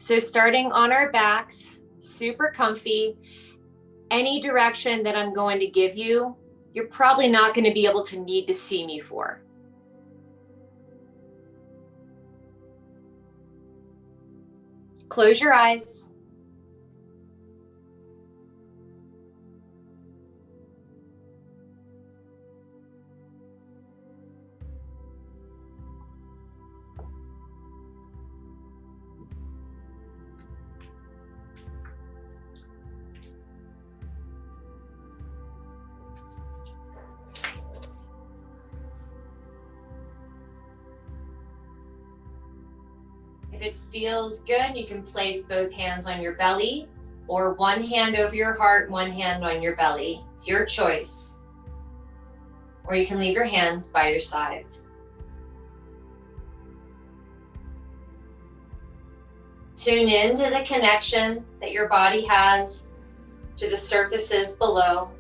So starting on our backs, super comfy, any direction that I'm going to give you, you're probably not going to be able to need to see me for. Close your eyes. If it feels good, you can place both hands on your belly or one hand over your heart, one hand on your belly. It's your choice. Or you can leave your hands by your sides. Tune in to the connection that your body has to the surfaces below.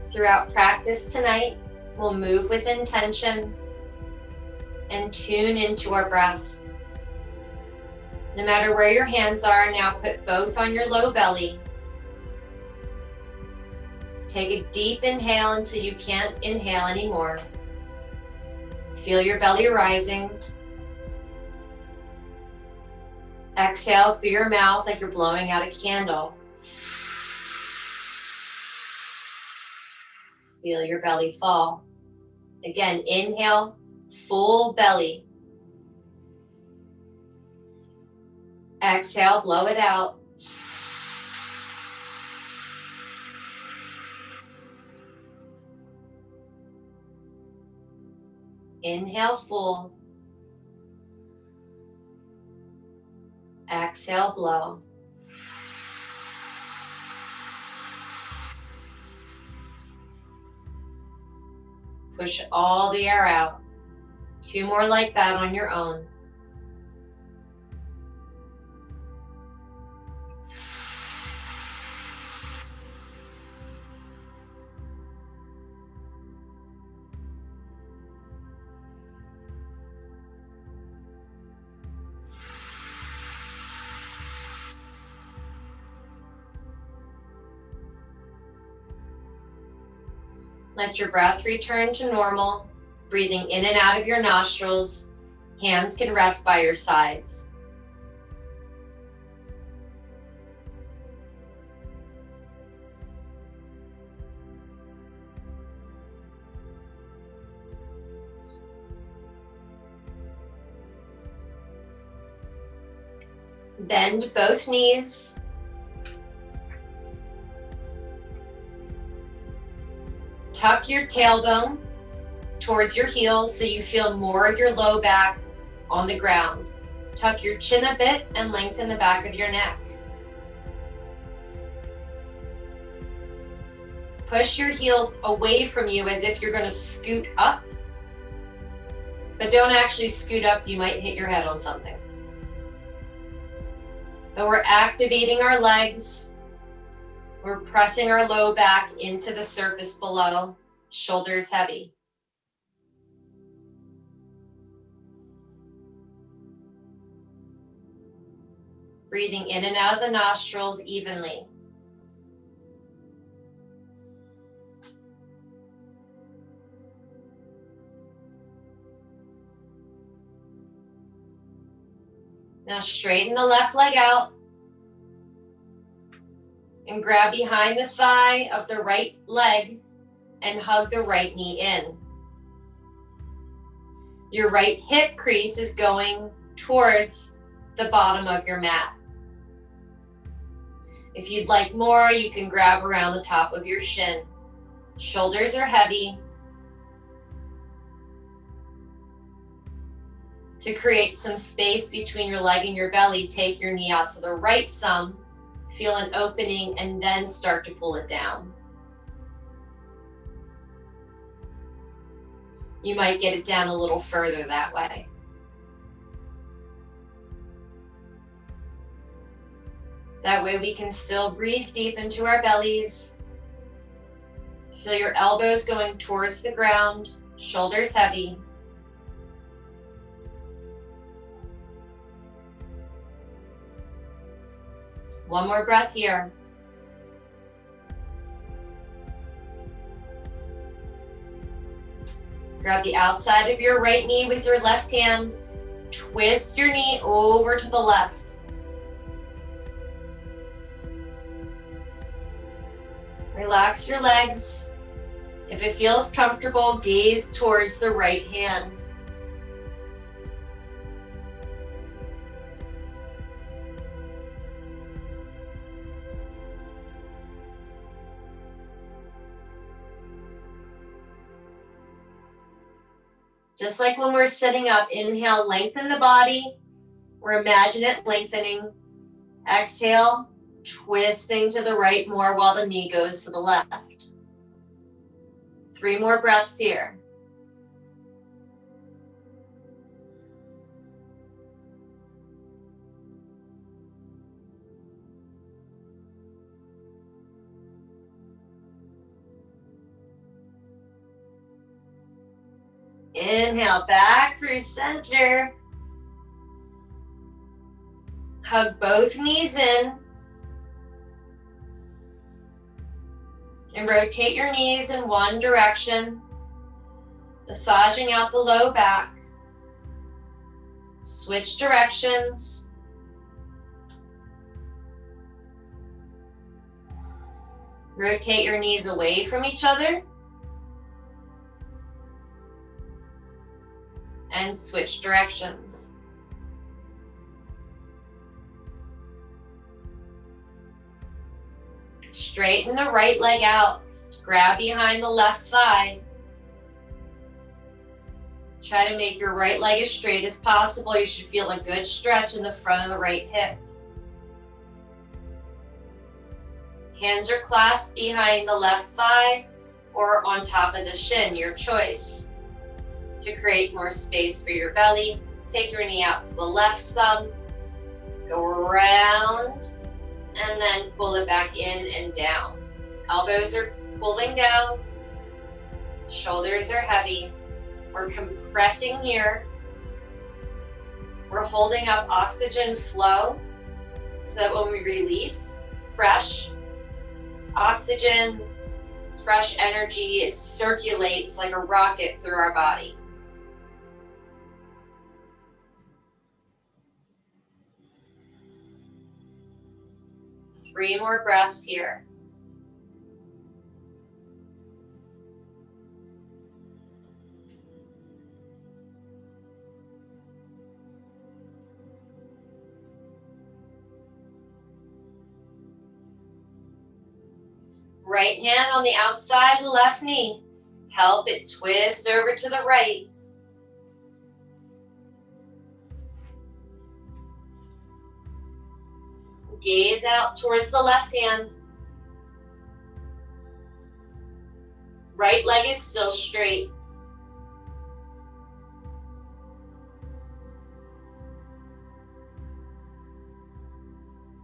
Throughout practice tonight, we'll move with intention and tune into our breath. No matter where your hands are, now put both on your low belly. Take a deep inhale until you can't inhale anymore. Feel your belly rising. Exhale through your mouth like you're blowing out a candle. Feel your belly fall. Again, inhale, full belly. Exhale, blow it out. Inhale, full. Exhale, blow. Push all the air out. 2 more like that on your own. Let your breath return to normal, breathing in and out of your nostrils. Hands can rest by your sides. Bend both knees. Tuck your tailbone towards your heels so you feel more of your low back on the ground. Tuck your chin a bit and lengthen the back of your neck. Push your heels away from you as if you're going to scoot up. But don't actually scoot up, you might hit your head on something. But we're activating our legs. We're pressing our low back into the surface below, shoulders heavy. Breathing in and out of the nostrils evenly. Now straighten the left leg out. And grab behind the thigh of the right leg and hug the right knee in. Your right hip crease is going towards the bottom of your mat. If you'd like more, you can grab around the top of your shin. Shoulders are heavy. To create some space between your leg and your belly, take your knee out to the right some. Feel an opening and then start to pull it down. you might get it down a little further that way. That way we can still breathe deep into our bellies. Feel your elbows going towards the ground, shoulders heavy. One more breath here. Grab the outside of your right knee with your left hand. Twist your knee over to the left. Relax your legs. If it feels comfortable, gaze towards the right hand. Just like when we're sitting up, inhale, lengthen the body, or imagine it lengthening. Exhale, twisting to the right more while the knee goes to the left. 3 more breaths here. Inhale, back through center. Hug both knees in. And rotate your knees in one direction, massaging out the low back. Switch directions. Rotate your knees away from each other. And switch directions. Straighten the right leg out. Grab behind the left thigh. Try to make your right leg as straight as possible. You should feel a good stretch in the front of the right hip. Hands are clasped behind the left thigh or on top of the shin, your choice. To create more space for your belly, take your knee out to the left some, go around, and then pull it back in and down. Elbows are pulling down, shoulders are heavy. We're compressing here. We're holding up oxygen flow so that when we release, fresh oxygen, fresh energy circulates like a rocket through our body. Three more breaths here. Right hand on the outside of the left knee. Help it twist over to the right. Gaze out towards the left hand. Right leg is still straight.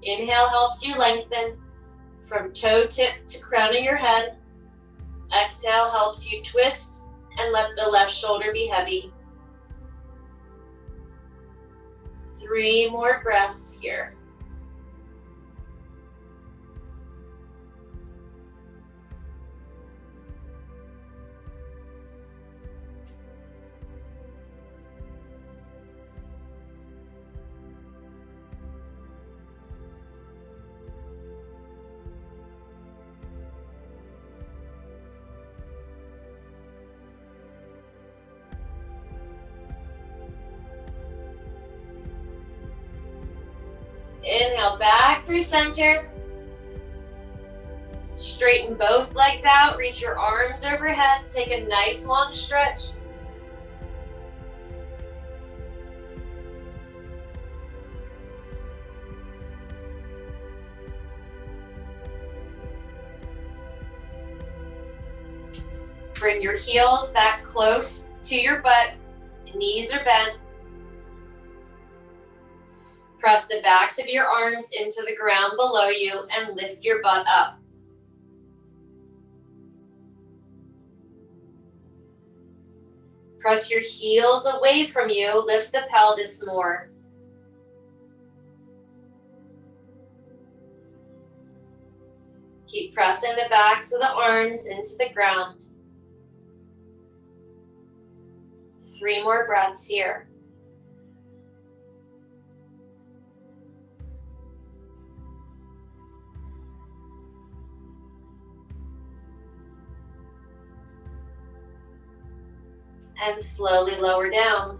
Inhale helps you lengthen from toe tip to crown of your head. Exhale helps you twist and let the left shoulder be heavy. 3 more breaths here. Inhale back through center. Straighten both legs out, reach your arms overhead, take a nice long stretch. Bring your heels back close to your butt, knees are bent. Press the backs of your arms into the ground below you and lift your butt up. Press your heels away from you, lift the pelvis more. Keep pressing the backs of the arms into the ground. 3 more breaths here. And slowly lower down.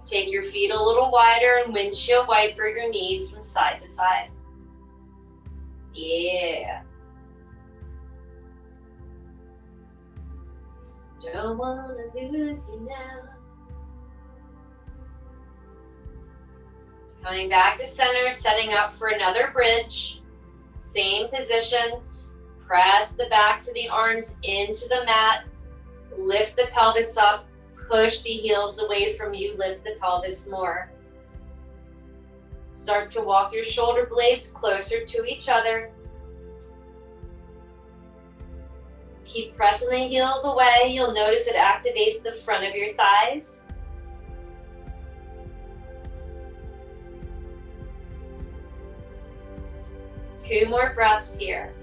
Take your feet a little wider and windshield wiper your knees from side to side. Yeah. Don't wanna lose you now. Coming back to center, setting up for another bridge. Same position. Press the backs of the arms into the mat. Lift the pelvis up. Push the heels away from you. Lift the pelvis more. Start to walk your shoulder blades closer to each other. Keep pressing the heels away. You'll notice it activates the front of your thighs. Two more breaths here.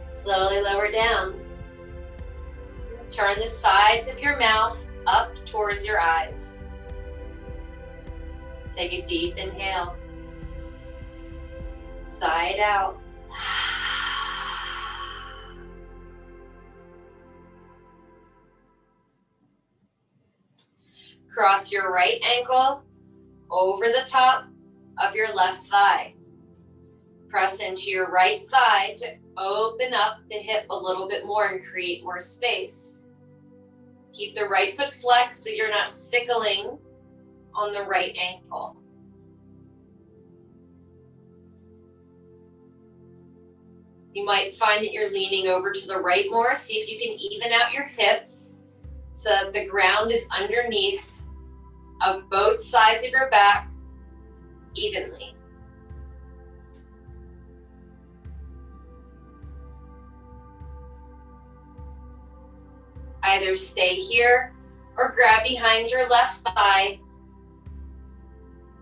Slowly lower down. Turn the sides of your mouth up towards your eyes. Take a deep inhale. Sigh it out. Cross your right ankle over the top of your left thigh. Press into your right thigh to open up the hip a little bit more and create more space. Keep the right foot flexed so you're not sickling on the right ankle. You might find that you're leaning over to the right more. See if you can even out your hips so that the ground is underneath of both sides of your back evenly. Either stay here or grab behind your left thigh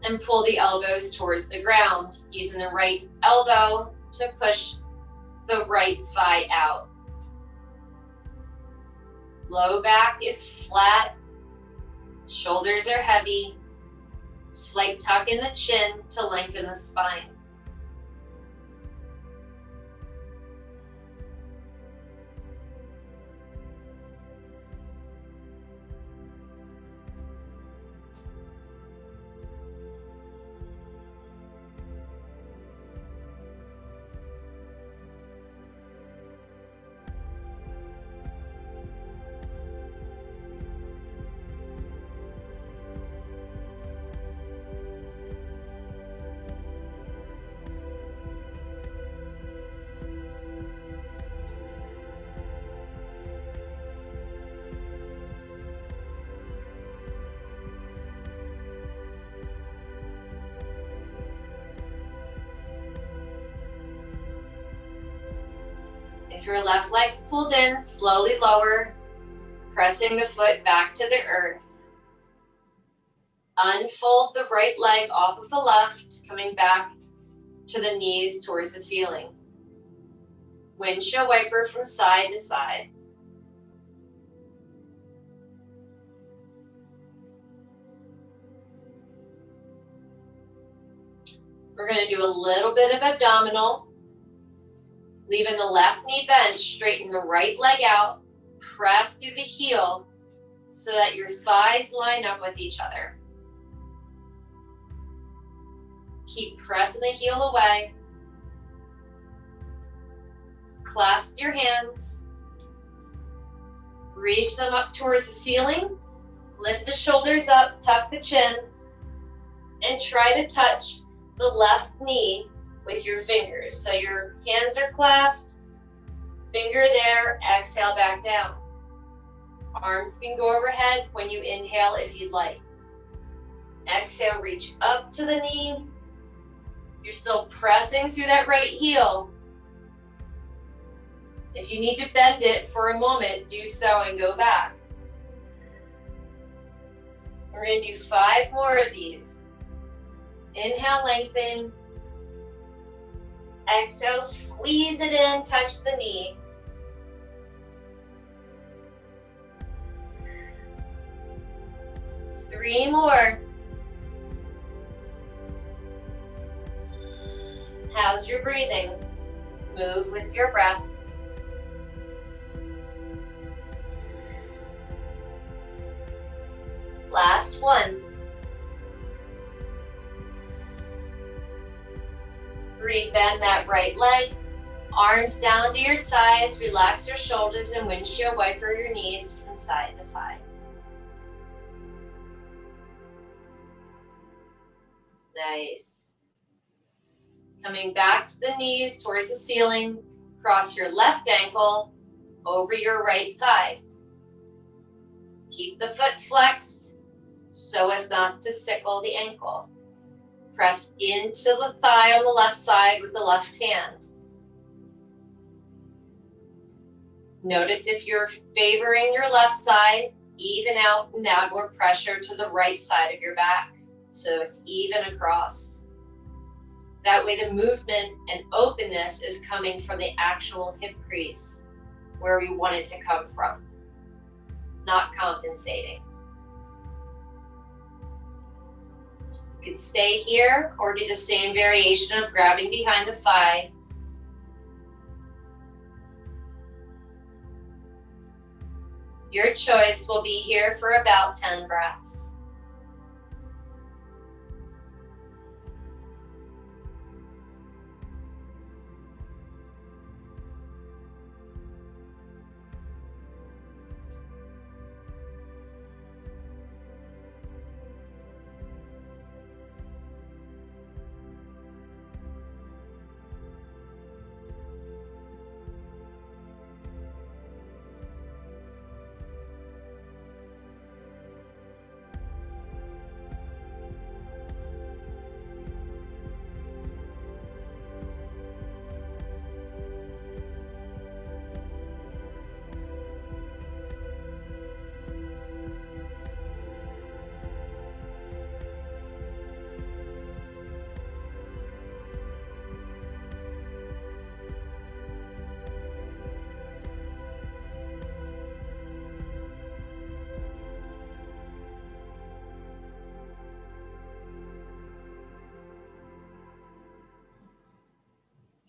and pull the elbows towards the ground, using the right elbow to push the right thigh out. Low back is flat, shoulders are heavy, slight tuck in the chin to lengthen the spine. If your left leg's pulled in, slowly lower, pressing the foot back to the earth. Unfold the right leg off of the left, coming back to the knees towards the ceiling. Windshield wiper from side to side. We're going to do a little bit of abdominal. Leaving the left knee bent, straighten the right leg out, press through the heel so that your thighs line up with each other. Keep pressing the heel away. Clasp your hands. Reach them up towards the ceiling. Lift the shoulders up, tuck the chin, and try to touch the left knee with your fingers. So your hands are clasped, finger there, exhale back down. Arms can go overhead when you inhale if you'd like. Exhale, reach up to the knee. You're still pressing through that right heel. If you need to bend it for a moment, do so and go back. We're going to do 5 more of these. Inhale, lengthen. Exhale, squeeze it in, touch the knee. Three more. How's your breathing? Move with your breath. Last one. Bend that right leg. Arms down to your sides. Relax your shoulders and windshield wiper your knees from side to side. Nice. Coming back to the knees towards the ceiling. Cross your left ankle over your right thigh. Keep the foot flexed so as not to sickle the ankle. Press into the thigh on the left side with the left hand. Notice if you're favoring your left side, even out and downward pressure to the right side of your back, so it's even across. That way the movement and openness is coming from the actual hip crease, where we want it to come from, not compensating. You could stay here or do the same variation of grabbing behind the thigh. Your choice. Will be here for about 10 breaths.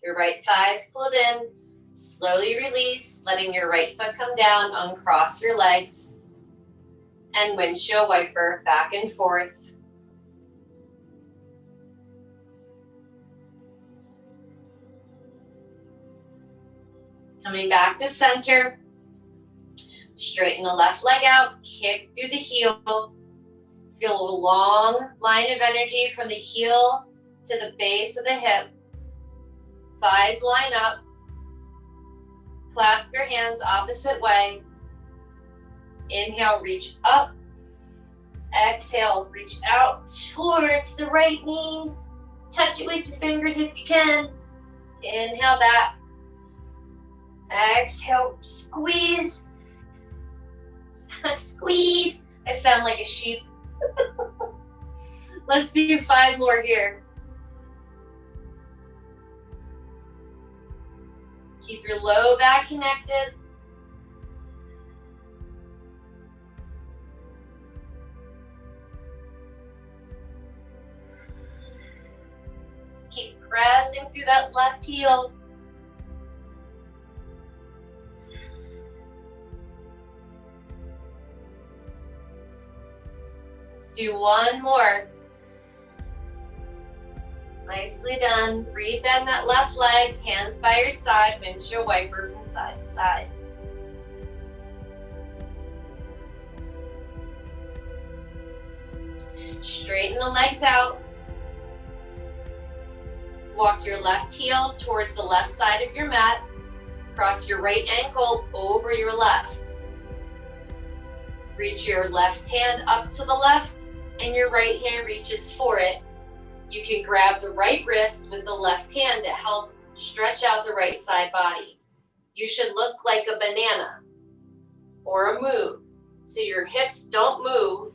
Your right thigh is pulled in. Slowly release, letting your right foot come down, uncross your legs, and windshield wiper back and forth. Coming back to center. Straighten the left leg out, kick through the heel. Feel a long line of energy from the heel to the base of the hip. Thighs line up. Clasp your hands opposite way. Inhale, reach up. Exhale, reach out towards the right knee. Touch it with your fingers if you can. Inhale back. Exhale, squeeze. Squeeze. I sound like a sheep. Let's do 5 more here. Keep your low back connected. Keep pressing through that left heel. Let's do 1 more. Nicely done. Rebend that left leg, hands by your side, windshield wiper from side to side. Straighten the legs out. Walk your left heel towards the left side of your mat. Cross your right ankle over your left. Reach your left hand up to the left and your right hand reaches for it. You can grab the right wrist with the left hand to help stretch out the right side body. You should look like a banana or a moon. So your hips don't move,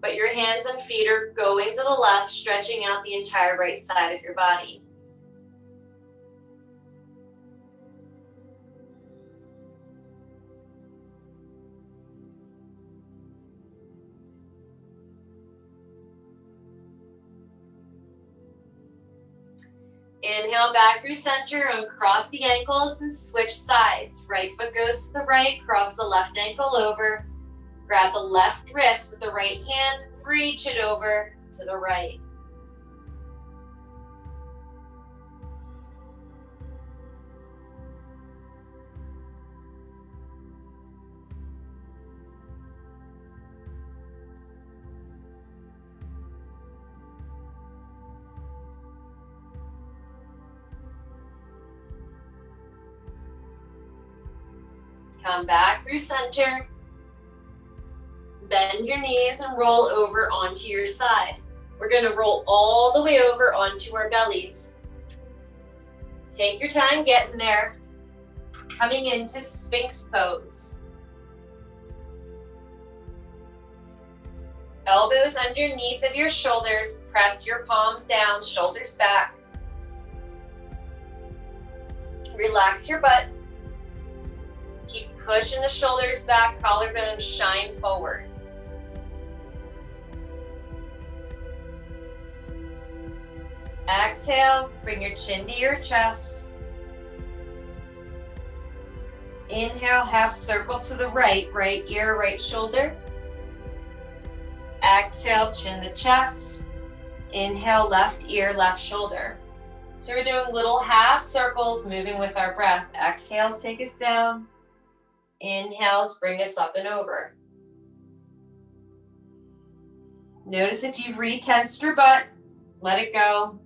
but your hands and feet are going to the left, stretching out the entire right side of your body. Inhale back through center and cross the ankles and switch sides. Right foot goes to the right, cross the left ankle over. Grab the left wrist with the right hand, reach it over to the right. Come back through center. Bend your knees and roll over onto your side. We're going to roll all the way over onto our bellies. Take your time getting there. Coming into Sphinx pose. Elbows underneath of your shoulders. Press your palms down, shoulders back. Relax your butt. Keep pushing the shoulders back, collarbones shine forward. Exhale, bring your chin to your chest. Inhale, half circle to the right, right ear, right shoulder. Exhale, chin to chest. Inhale, left ear, left shoulder. So we're doing little half circles, moving with our breath. Exhales take us down. Inhales bring us up and over. Notice if you've retensed your butt, let it go.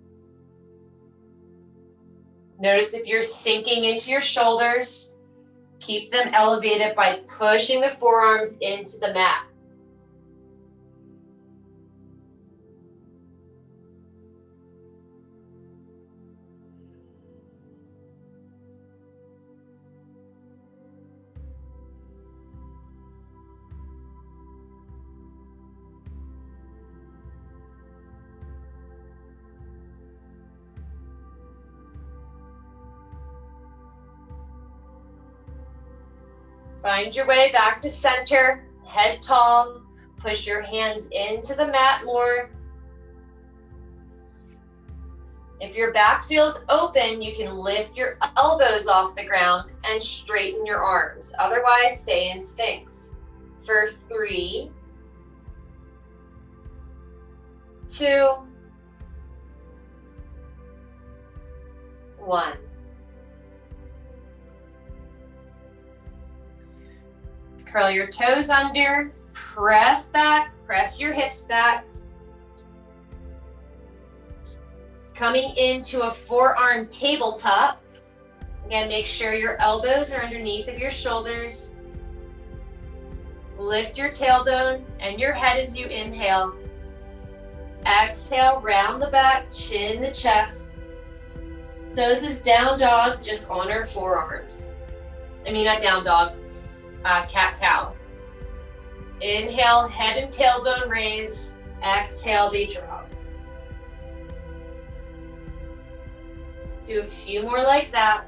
Notice if you're sinking into your shoulders, keep them elevated by pushing the forearms into the mat. Find your way back to center, head tall, push your hands into the mat more. If your back feels open, you can lift your elbows off the ground and straighten your arms. Otherwise, stay in Sphinx. For 3, 2, 1. Curl your toes under, press back, press your hips back. Coming into a forearm tabletop. Again, make sure your elbows are underneath of your shoulders. Lift your tailbone and your head as you inhale. Exhale, round the back, chin the chest. So this is down dog, just on our forearms. I mean, not down dog. Cat-cow. Inhale, head and tailbone raise. Exhale, they drop. Do a few more like that.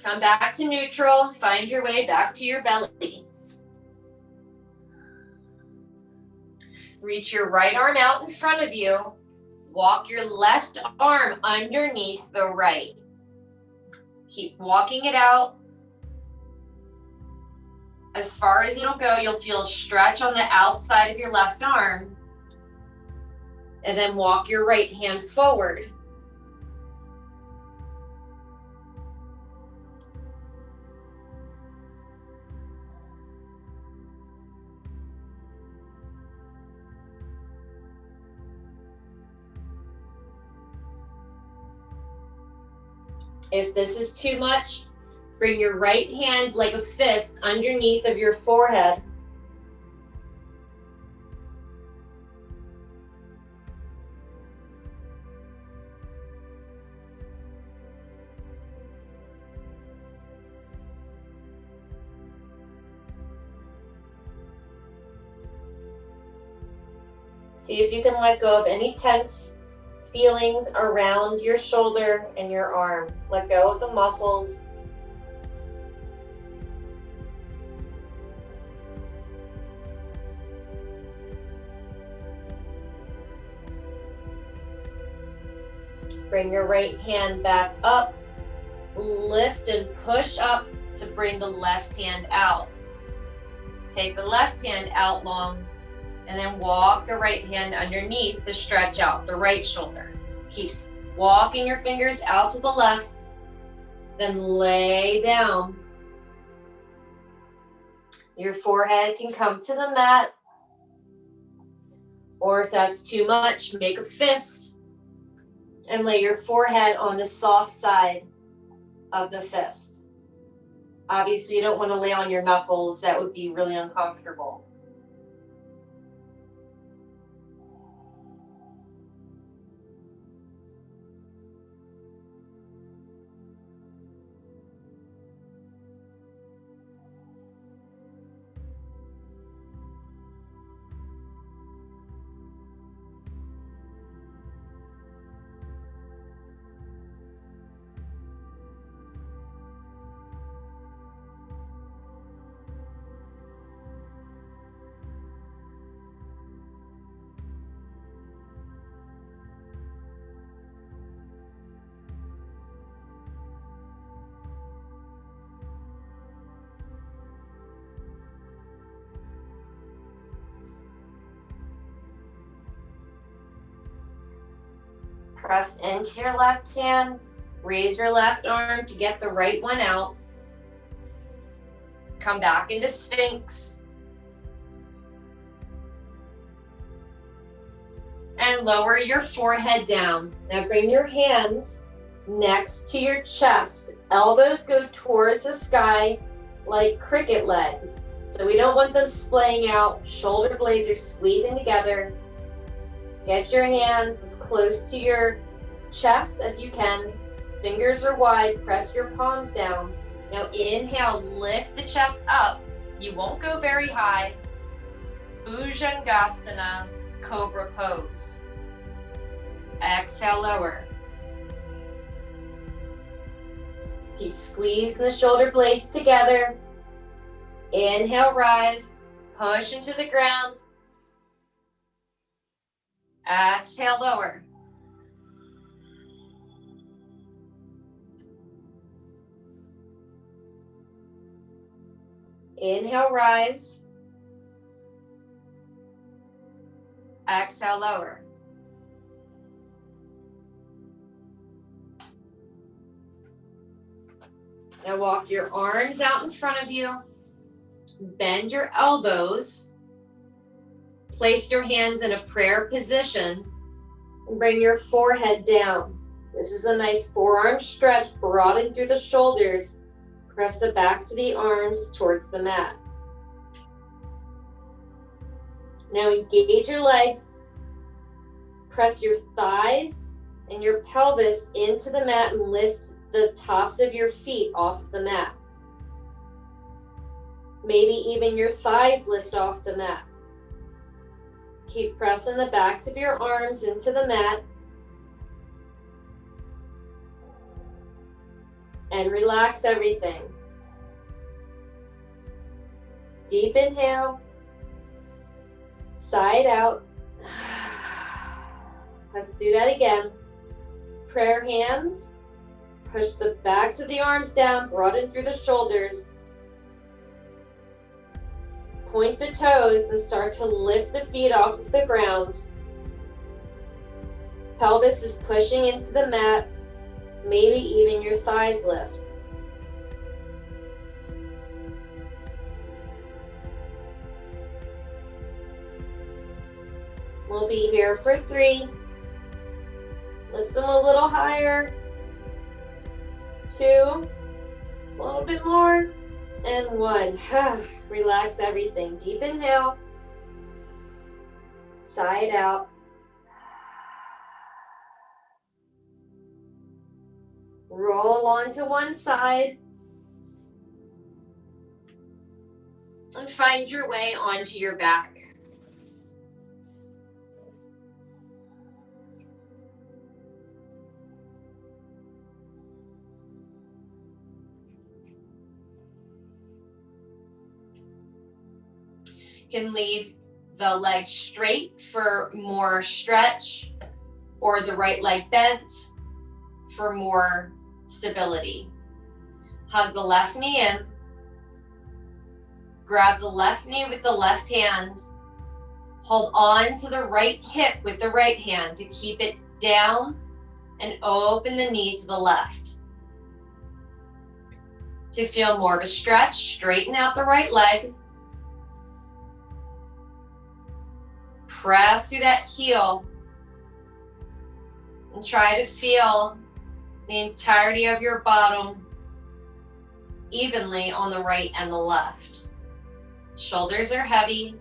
Come back to neutral, find your way back to your belly. Reach your right arm out in front of you. Walk your left arm underneath the right. Keep walking it out. As far as it'll go, you'll feel a stretch on the outside of your left arm. And then walk your right hand forward. If this is too much, bring your right hand like a fist underneath of your forehead. See if you can let go of any tense feelings around your shoulder and your arm. Let go of the muscles. Bring your right hand back up. Lift and push up to bring the left hand out. Take the left hand out long and then walk the right hand underneath to stretch out the right shoulder. Keep walking your fingers out to the left, then lay down. Your forehead can come to the mat, or if that's too much, make a fist and lay your forehead on the soft side of the fist. Obviously, you don't want to lay on your knuckles. That would be really uncomfortable. Press into your left hand, raise your left arm to get the right one out. Come back into Sphinx. And lower your forehead down. Now bring your hands next to your chest. Elbows go towards the sky like cricket legs. So we don't want them splaying out. Shoulder blades are squeezing together. Get your hands as close to your chest as you can. Fingers are wide, press your palms down. Now inhale, lift the chest up. You won't go very high. Bhujangasana, Cobra Pose. Exhale, lower. Keep squeezing the shoulder blades together. Inhale, rise, push into the ground. Exhale, lower. Inhale, rise. Exhale, lower. Now walk your arms out in front of you. Bend your elbows. Place your hands in a prayer position and bring your forehead down. This is a nice forearm stretch, broaden through the shoulders. Press the backs of the arms towards the mat. Now engage your legs. Press your thighs and your pelvis into the mat and lift the tops of your feet off the mat. Maybe even your thighs lift off the mat. Keep pressing the backs of your arms into the mat. And relax everything. Deep inhale. Side out. Let's do that again. Prayer hands. Push the backs of the arms down, broaden through the shoulders. Point the toes and start to lift the feet off of the ground. pelvis is pushing into the mat, maybe even your thighs lift. We'll be here for 3. Lift them a little higher. 2, a little bit more, and 1. Relax everything. Deep inhale, side out. Roll onto one side and find your way onto your back. You can leave the leg straight for more stretch, or the right leg bent for more stability. Hug the left knee in. Grab the left knee with the left hand. Hold on to the right hip with the right hand to keep it down, and open the knee to the left. To feel more of a stretch, straighten out the right leg. Press through that heel and try to feel the entirety of your bottom evenly on the right and the left. Shoulders are heavy.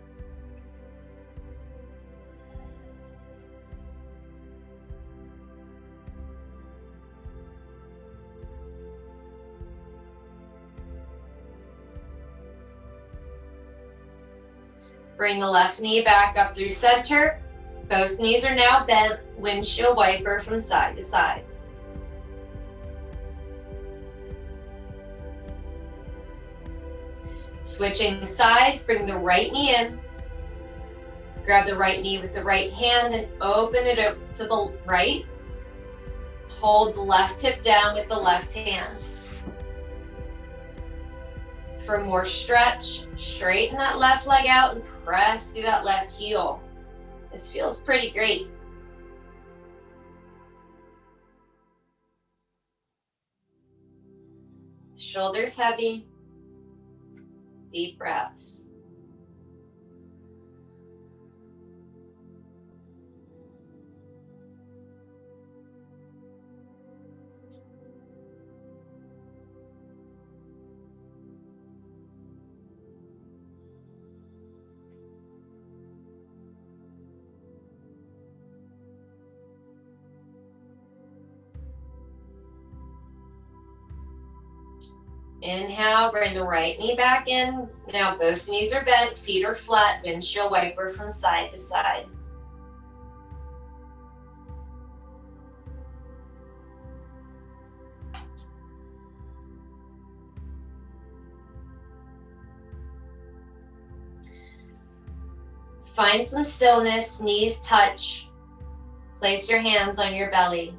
Bring the left knee back up through center. Both knees are now bent, windshield wiper from side to side. Switching sides, bring the right knee in. Grab the right knee with the right hand and open it up to the right. Hold the left hip down with the left hand. For more stretch, straighten that left leg out and press through that left heel. This feels pretty great. Shoulders heavy. Deep breaths. Inhale, bring the right knee back in. Now both knees are bent, feet are flat, windshield wiper from side to side. Find some stillness, knees touch. Place your hands on your belly.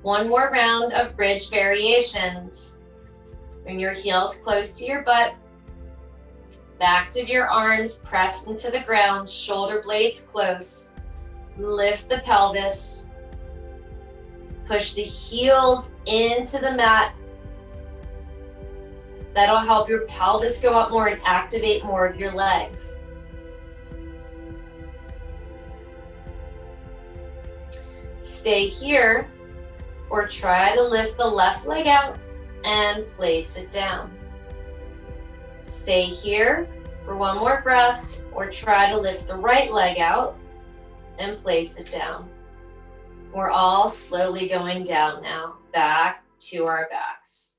One more round of bridge variations. Bring your heels close to your butt. Backs of your arms pressed into the ground, shoulder blades close. Lift the pelvis. Push the heels into the mat. That'll help your pelvis go up more and activate more of your legs. Stay here, or try to lift the left leg out and place it down. Stay here for one more breath, or try to lift the right leg out and place it down. We're all slowly going down now, back to our backs.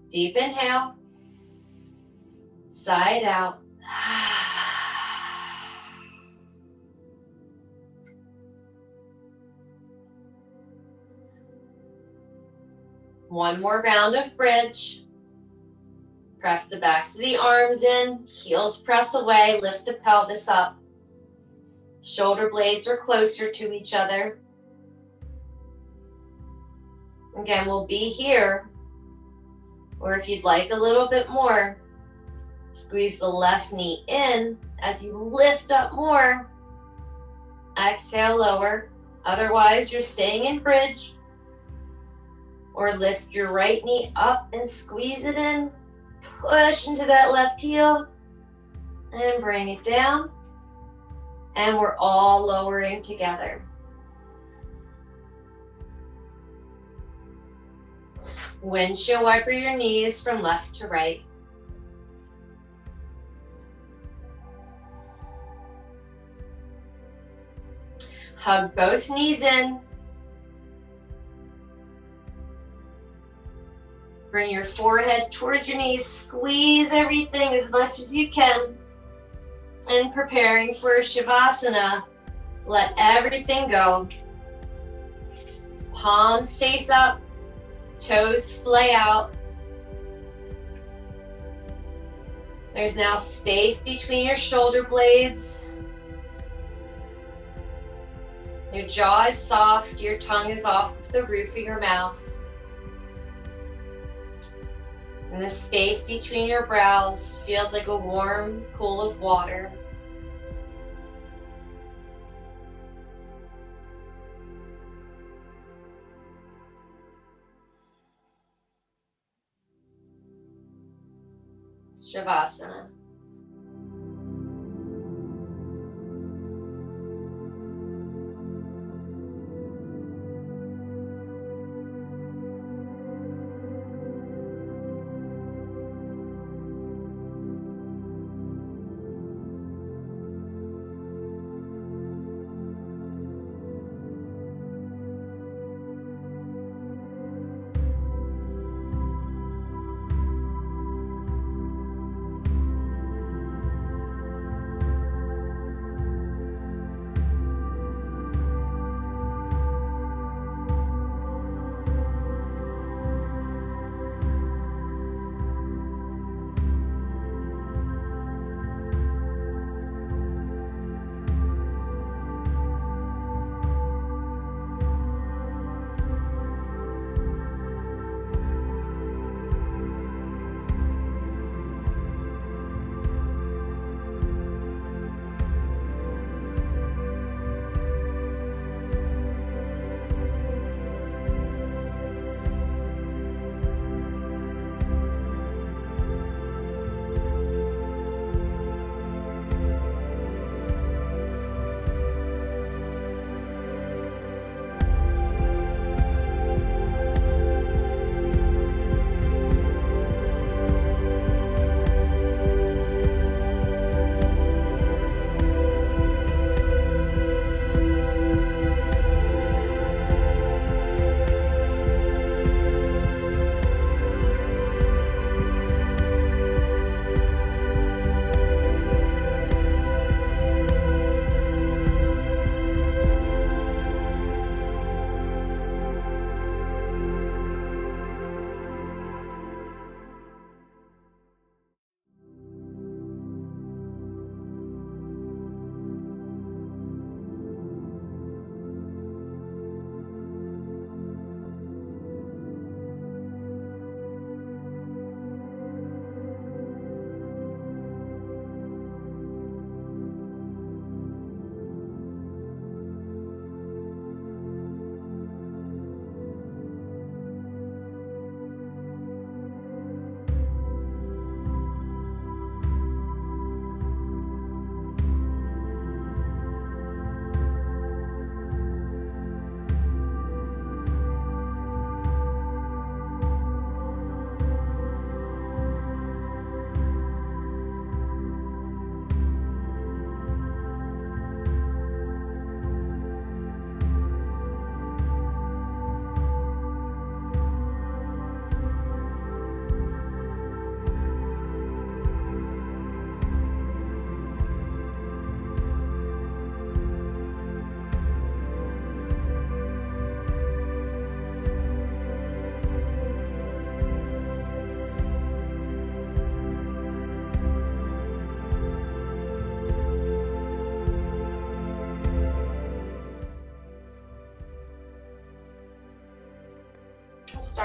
Deep inhale, side out. One more round of bridge. Press the backs of the arms in, heels press away, lift the pelvis up. Shoulder blades are closer to each other. Again, we'll be here, or if you'd like a little bit more, squeeze the left knee in as you lift up more. Exhale, lower. Otherwise, you're staying in bridge. Or lift your right knee up and squeeze it in. Push into that left heel and bring it down. And we're all lowering together. Windshield wiper your knees from left to right. Hug both knees in. Bring your forehead towards your knees. Squeeze everything as much as you can. And preparing for Shavasana, let everything go. Palms face up, toes splay out. There's now space between your shoulder blades. Your jaw is soft, your tongue is off the roof of your mouth. And the space between your brows feels like a warm pool of water. Shavasana.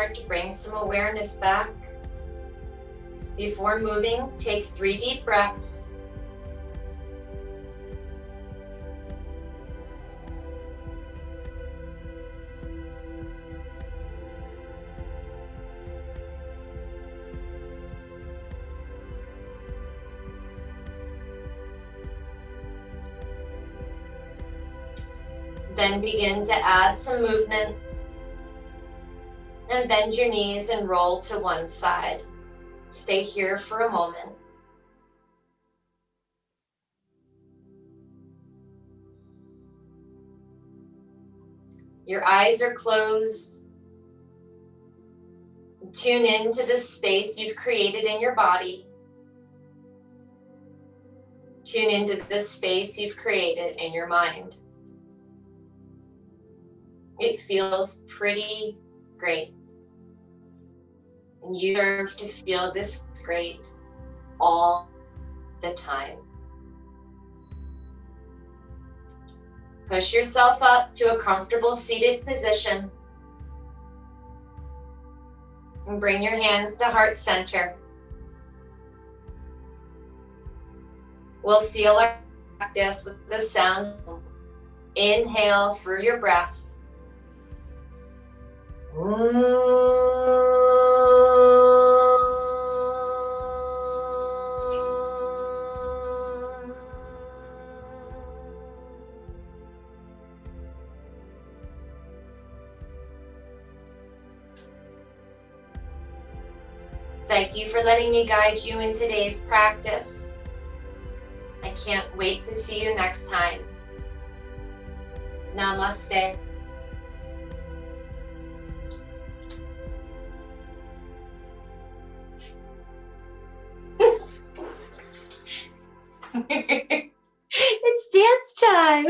start to bring some awareness back. Before moving, take 3 deep breaths. Then begin to add some movement and bend your knees and roll to one side. Stay here for a moment. Your eyes are closed. Tune into the space you've created in your body. Tune into the space you've created in your mind. It feels pretty great. And you deserve to feel this great all the time. Push yourself up to a comfortable seated position. And bring your hands to heart center. We'll seal our practice with the sound. Inhale through your breath. Thank you for letting me guide you in today's practice. I can't wait to see you next time. Namaste. It's dance time.